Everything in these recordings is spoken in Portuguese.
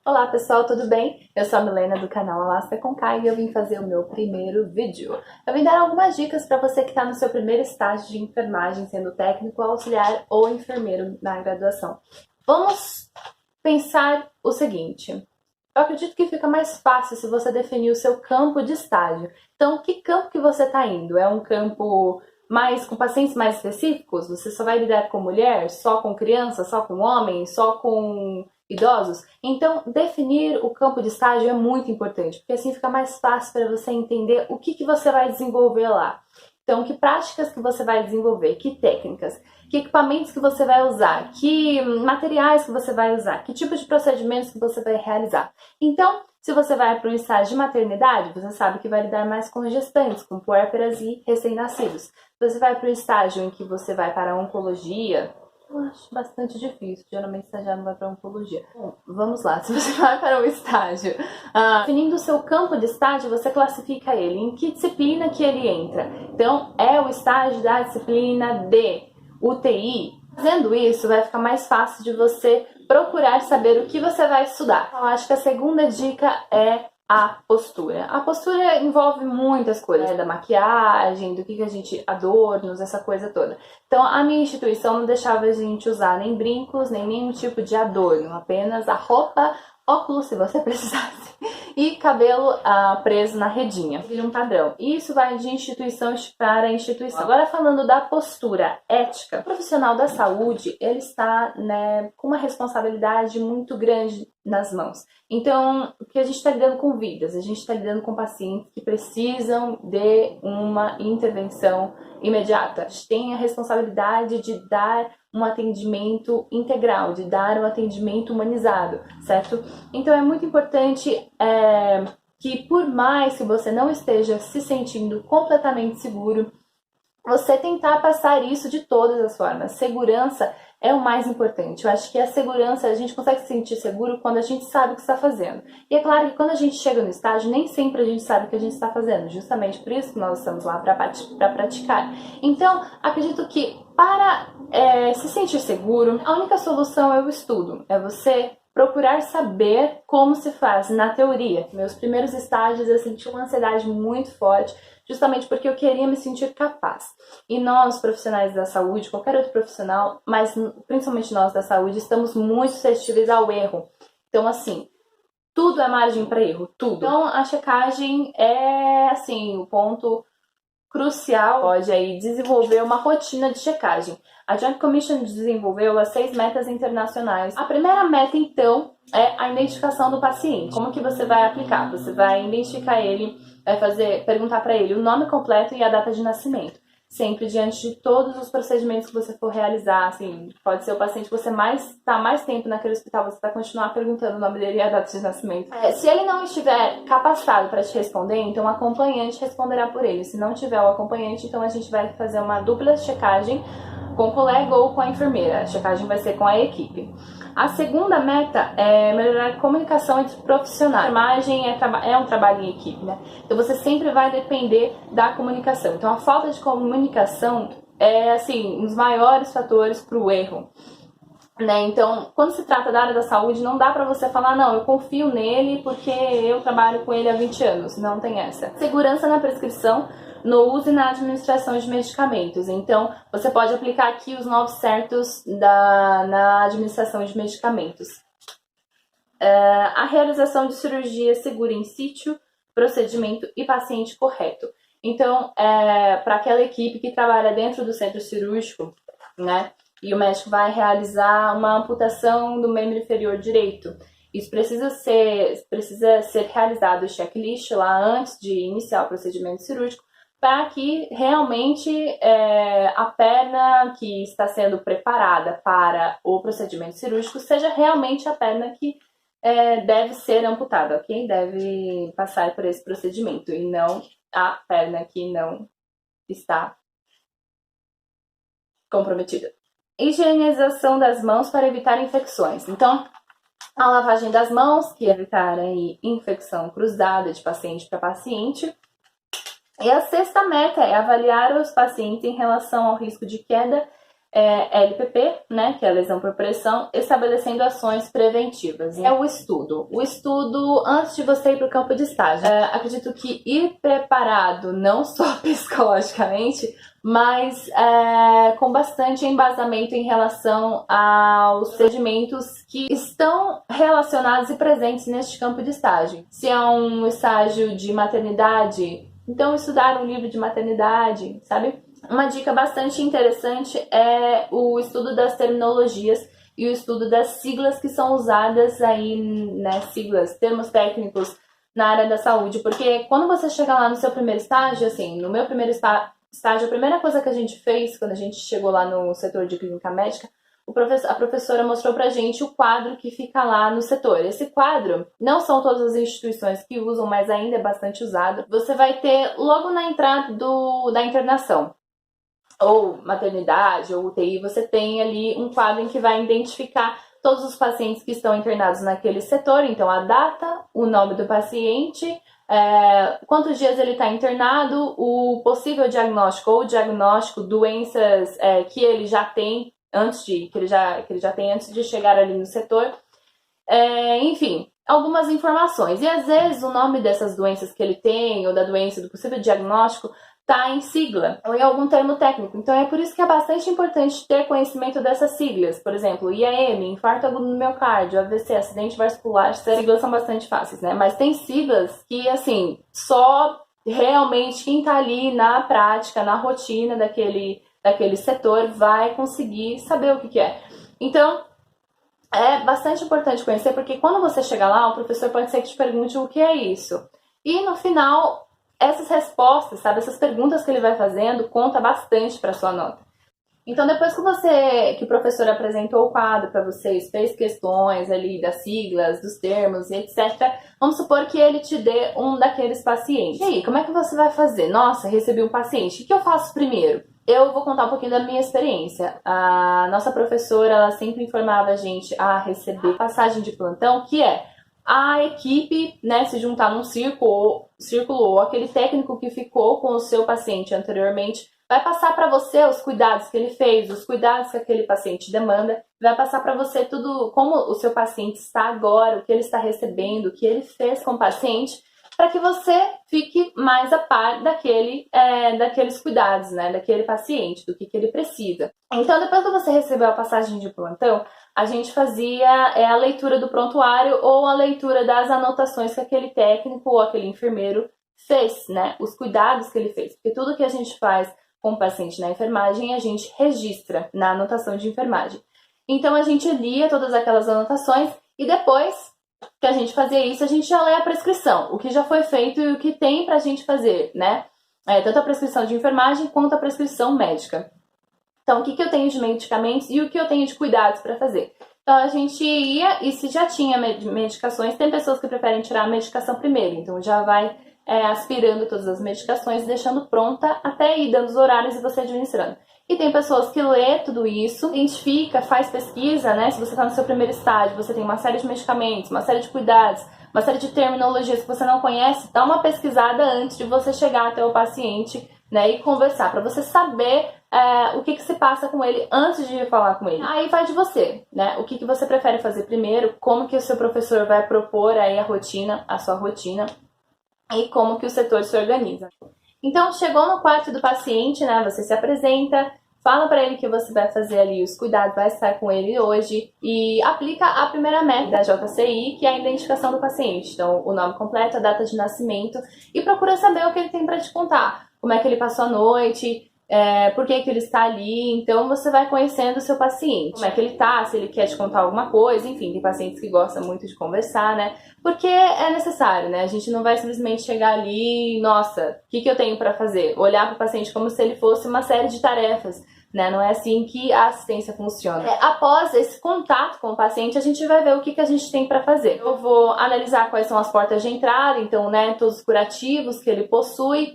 Olá pessoal, tudo bem? Eu sou a Milena do canal Alaska com K e eu vim fazer o meu primeiro vídeo. Eu vim dar algumas dicas para você que está no seu primeiro estágio de enfermagem, sendo técnico, auxiliar ou enfermeiro na graduação. Vamos pensar o seguinte. Eu acredito que fica mais fácil se você definir o seu campo de estágio. Então, que campo que você está indo? É um campo mais com pacientes mais específicos? Você só vai lidar com mulher, só com criança, só com homem, só com idosos? Então, definir o campo de estágio é muito importante, porque assim fica mais fácil para você entender o que você vai desenvolver lá. Então, que práticas que você vai desenvolver, que técnicas, que equipamentos que você vai usar, que materiais que você vai usar, que tipo de procedimentos que você vai realizar. Então, se você vai para um estágio de maternidade, você sabe que vai lidar mais com gestantes, com puérperas e recém-nascidos. Se você vai para um estágio em que você vai para a oncologia, eu acho bastante difícil, geralmente estagiário não vai para oncologia. Bom, vamos lá, se você vai para um estágio, definindo o seu campo de estágio, você classifica ele, em que disciplina que ele entra. Então, é o estágio da disciplina de UTI. Fazendo isso, vai ficar mais fácil de você procurar saber o que você vai estudar. Eu acho que a segunda dica é a postura. A postura envolve muitas coisas, né? Da maquiagem, do que a gente, adornos, essa coisa toda. Então, a minha instituição não deixava a gente usar nem brincos, nem nenhum tipo de adorno, apenas a roupa, óculos, se você precisasse, e cabelo preso na redinha. Vira um padrão. E isso vai de instituição para instituição. Agora, falando da postura ética, o profissional da saúde, ele está, né, com uma responsabilidade muito grande nas mãos. Então, porque a gente está lidando com vidas, a gente está lidando com pacientes que precisam de uma intervenção imediata. A gente tem a responsabilidade de dar um atendimento integral, de dar um atendimento humanizado, certo? Então é muito importante que por mais que você não esteja se sentindo completamente seguro, você tentar passar isso de todas as formas. Segurança é o mais importante. Eu acho que a segurança, a gente consegue se sentir seguro quando a gente sabe o que está fazendo. E é claro que quando a gente chega no estágio, nem sempre a gente sabe o que a gente está fazendo. Justamente por isso que nós estamos lá para praticar. Então, acredito que para se sentir seguro, a única solução é o estudo. É você procurar saber como se faz na teoria. Meus primeiros estágios eu senti uma ansiedade muito forte, justamente porque eu queria me sentir capaz. E nós, profissionais da saúde, qualquer outro profissional, mas principalmente nós da saúde, estamos muito suscetíveis ao erro. Então, assim, tudo é margem para erro, tudo. Então, a checagem é, assim, o ponto crucial. Pode aí desenvolver uma rotina de checagem. A Joint Commission desenvolveu as 6 metas internacionais. A primeira meta, então, é a identificação do paciente. Como que você vai aplicar? Você vai identificar ele, vai perguntar para ele o nome completo e a data de nascimento. Sempre diante de todos os procedimentos que você for realizar, assim, pode ser o paciente que você está mais tempo naquele hospital, você vai continuar perguntando o nome dele e a data de nascimento. Se ele não estiver capacitado para te responder, então o acompanhante responderá por ele. Se não tiver o acompanhante, então a gente vai fazer uma dupla checagem com o colega ou com a enfermeira. A checagem vai ser com a equipe. A segunda meta é melhorar a comunicação entre profissionais. A enfermagem é um trabalho em equipe, né? Então você sempre vai depender da comunicação. Então a falta de comunicação é, assim, um dos maiores fatores para o erro. Né? Então, quando se trata da área da saúde, não dá para você falar, não, eu confio nele porque eu trabalho com ele há 20 anos. Não tem essa. Segurança na prescrição, no uso e na administração de medicamentos. Então, você pode aplicar aqui os 9 certos na administração de medicamentos. A realização de cirurgia segura in situ, procedimento e paciente correto. Então, para aquela equipe que trabalha dentro do centro cirúrgico, né, e o médico vai realizar uma amputação do membro inferior direito. Isso precisa ser realizado o checklist lá antes de iniciar o procedimento cirúrgico, para que realmente a perna que está sendo preparada para o procedimento cirúrgico seja realmente a perna que deve ser amputada, ok? Deve passar por esse procedimento e não a perna que não está comprometida. Higienização das mãos para evitar infecções. Então, a lavagem das mãos, que evitar aí infecção cruzada de paciente para paciente. E a sexta meta é avaliar os pacientes em relação ao risco de queda LPP, né, que é a lesão por pressão, estabelecendo ações preventivas. É o estudo. O estudo antes de você ir para o campo de estágio. Acredito que ir preparado, não só psicologicamente, mas com bastante embasamento em relação aos procedimentos que estão relacionados e presentes neste campo de estágio. Se é um estágio de maternidade, então estudar um livro de maternidade, sabe? Uma dica bastante interessante é o estudo das terminologias e o estudo das siglas que são usadas aí, né, siglas, termos técnicos na área da saúde, porque quando você chega lá no seu primeiro estágio, assim, no meu primeiro estágio, a primeira coisa que a gente fez quando a gente chegou lá no setor de clínica médica, a professora mostrou pra gente o quadro que fica lá no setor. Esse quadro, não são todas as instituições que usam, mas ainda é bastante usado. Você vai ter logo na entrada da internação, ou maternidade, ou UTI, você tem ali um quadro em que vai identificar todos os pacientes que estão internados naquele setor, então a data, o nome do paciente, quantos dias ele está internado, o possível diagnóstico ou diagnóstico, doenças que ele já tem antes que ele já tem antes de chegar ali no setor, enfim, algumas informações. E às vezes o nome dessas doenças que ele tem, ou da doença, do possível diagnóstico, está em sigla ou em algum termo técnico. Então é por isso que é bastante importante ter conhecimento dessas siglas. Por exemplo, IAM, infarto agudo no miocárdio, AVC, acidente vascular. Essas siglas são bastante fáceis, né? Mas tem siglas que, assim, só realmente quem está ali na prática, na rotina daquele setor vai conseguir saber o que é. Então, é bastante importante conhecer, porque quando você chega lá, o professor pode ser que te pergunte o que é isso. E no final, essas respostas, sabe, essas perguntas que ele vai fazendo, conta bastante para sua nota. Então, depois que o professor apresentou o quadro para vocês, fez questões ali das siglas, dos termos e etc., vamos supor que ele te dê um daqueles pacientes. E aí, como é que você vai fazer? Nossa, recebi um paciente, o que eu faço primeiro? Eu vou contar um pouquinho da minha experiência. A nossa professora, ela sempre informava a gente a receber passagem de plantão, que é a equipe, né, se juntar num círculo ou aquele técnico que ficou com o seu paciente anteriormente vai passar para você os cuidados que ele fez, os cuidados que aquele paciente demanda, vai passar para você tudo, como o seu paciente está agora, o que ele está recebendo, o que ele fez com o paciente, para que você fique mais a par daqueles cuidados, né, daquele paciente, do que ele precisa. Então, depois que você recebeu a passagem de plantão, a gente fazia a leitura do prontuário ou a leitura das anotações que aquele técnico ou aquele enfermeiro fez, né, os cuidados que ele fez, porque tudo que a gente faz com o paciente na enfermagem, a gente registra na anotação de enfermagem. Então, a gente lia todas aquelas anotações e depois que a gente fazia isso, a gente já lê a prescrição, o que já foi feito e o que tem pra gente fazer, né? Tanto a prescrição de enfermagem quanto a prescrição médica. Então, o que eu tenho de medicamentos e o que eu tenho de cuidados para fazer. Então, a gente ia, e se já tinha medicações, tem pessoas que preferem tirar a medicação primeiro, então já vai aspirando todas as medicações, deixando pronta até ir dando os horários e você administrando. E tem pessoas que lê tudo isso, identifica, faz pesquisa, né? Se você está no seu primeiro estágio, você tem uma série de medicamentos, uma série de cuidados, uma série de terminologias que você não conhece, dá uma pesquisada antes de você chegar até o paciente, né? E conversar, para você saber o que se passa com ele antes de falar com ele. Aí vai de você, né? O que você prefere fazer primeiro, como que o seu professor vai propor aí a sua rotina, e como que o setor se organiza. Então, chegou no quarto do paciente, né? Você se apresenta, fala para ele que você vai fazer ali os cuidados, vai estar com ele hoje e aplica a primeira meta da JCI, que é a identificação do paciente. Então, o nome completo, a data de nascimento e procura saber o que ele tem para te contar. Como é que ele passou a noite, por que ele está ali. Então, você vai conhecendo o seu paciente. Como é que ele tá, se ele quer te contar alguma coisa. Enfim, tem pacientes que gostam muito de conversar, né? Porque é necessário, né? A gente não vai simplesmente chegar ali e, nossa, o que eu tenho para fazer? Olhar para o paciente como se ele fosse uma série de tarefas, né? Não é assim que a assistência funciona. Após esse contato com o paciente, a gente vai ver o que a gente tem para fazer. Eu vou analisar quais são as portas de entrada, então, né, todos os curativos que ele possui,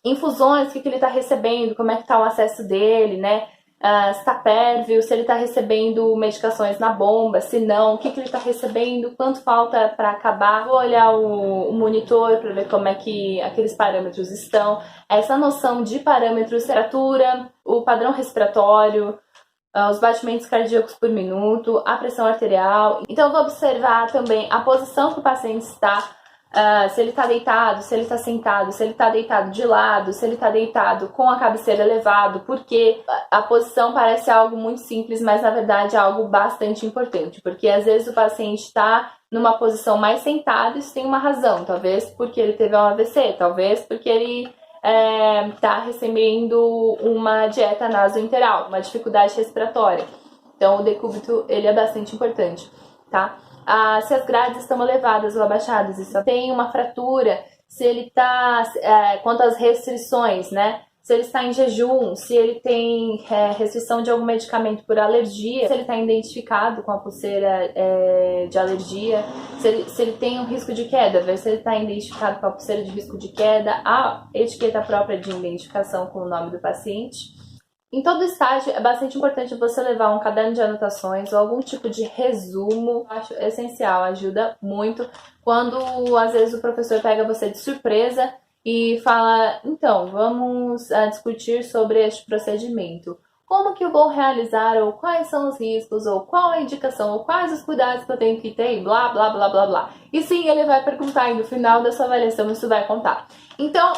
infusões, o que ele está recebendo, como é que está o acesso dele, né? se está pérvio, se ele está recebendo medicações na bomba, se não, o que ele está recebendo, quanto falta para acabar. Vou olhar o monitor para ver como é que aqueles parâmetros estão. Essa noção de parâmetros, temperatura, o padrão respiratório, os batimentos cardíacos por minuto, a pressão arterial. Então eu vou observar também a posição que o paciente está, se ele está deitado, se ele está sentado, se ele está deitado de lado, se ele está deitado com a cabeceira elevada, porque a posição parece algo muito simples, mas na verdade é algo bastante importante, porque às vezes o paciente está numa posição mais sentado, isso tem uma razão, talvez porque ele teve um AVC, talvez porque ele está recebendo uma dieta nasointeral, uma dificuldade respiratória. Então o decúbito ele é bastante importante, tá? Se as grades estão elevadas ou abaixadas, se tem uma fratura, se ele está, quanto às restrições, né? Se ele está em jejum, se ele tem restrição de algum medicamento por alergia, se ele está identificado com a pulseira de alergia, se ele tem um risco de queda, ver se ele está identificado com a pulseira de risco de queda, a etiqueta própria de identificação com o nome do paciente. Em todo estágio, é bastante importante você levar um caderno de anotações ou algum tipo de resumo. Eu acho essencial, ajuda muito quando às vezes o professor pega você de surpresa e fala, então, vamos discutir sobre este procedimento. Como que eu vou realizar, ou quais são os riscos, ou qual a indicação, ou quais os cuidados que eu tenho que ter, blá, blá, blá, blá, blá. E sim, ele vai perguntar e no final da sua avaliação isso vai contar. Então,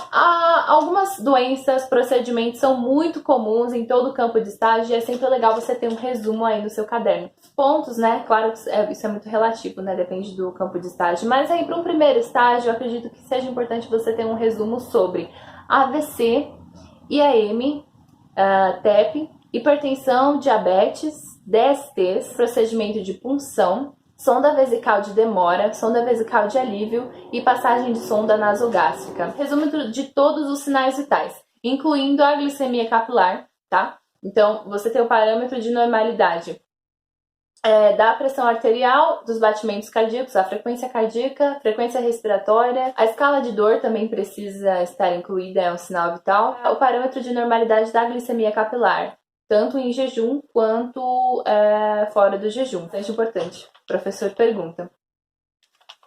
algumas doenças, procedimentos são muito comuns em todo o campo de estágio e é sempre legal você ter um resumo aí no seu caderno. Pontos, né? Claro que isso é muito relativo, né? Depende do campo de estágio. Mas aí, para um primeiro estágio, eu acredito que seja importante você ter um resumo sobre AVC, IAM, TEP, hipertensão, diabetes, DSTs, procedimento de punção, sonda vesical de demora, sonda vesical de alívio e passagem de sonda nasogástrica. Resumo de todos os sinais vitais, incluindo a glicemia capilar, tá? Então, você tem o parâmetro de normalidade da pressão arterial, dos batimentos cardíacos, a frequência cardíaca, frequência respiratória. A escala de dor também precisa estar incluída, é um sinal vital. O parâmetro de normalidade da glicemia capilar, tanto em jejum quanto fora do jejum. Isso é importante. O professor pergunta.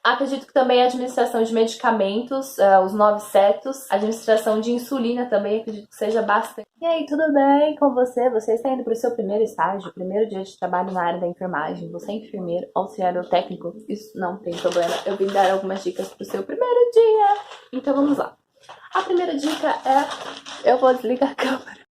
Acredito que também a administração de medicamentos, os 9 setos, a administração de insulina também, acredito que seja bastante. E aí, tudo bem com você? Você está indo para o seu primeiro estágio, primeiro dia de trabalho na área da enfermagem. Você é enfermeiro, auxiliar ou técnico? Isso não tem problema. Eu vim dar algumas dicas para o seu primeiro dia. Então vamos lá. A primeira dica é... Eu vou desligar a câmera.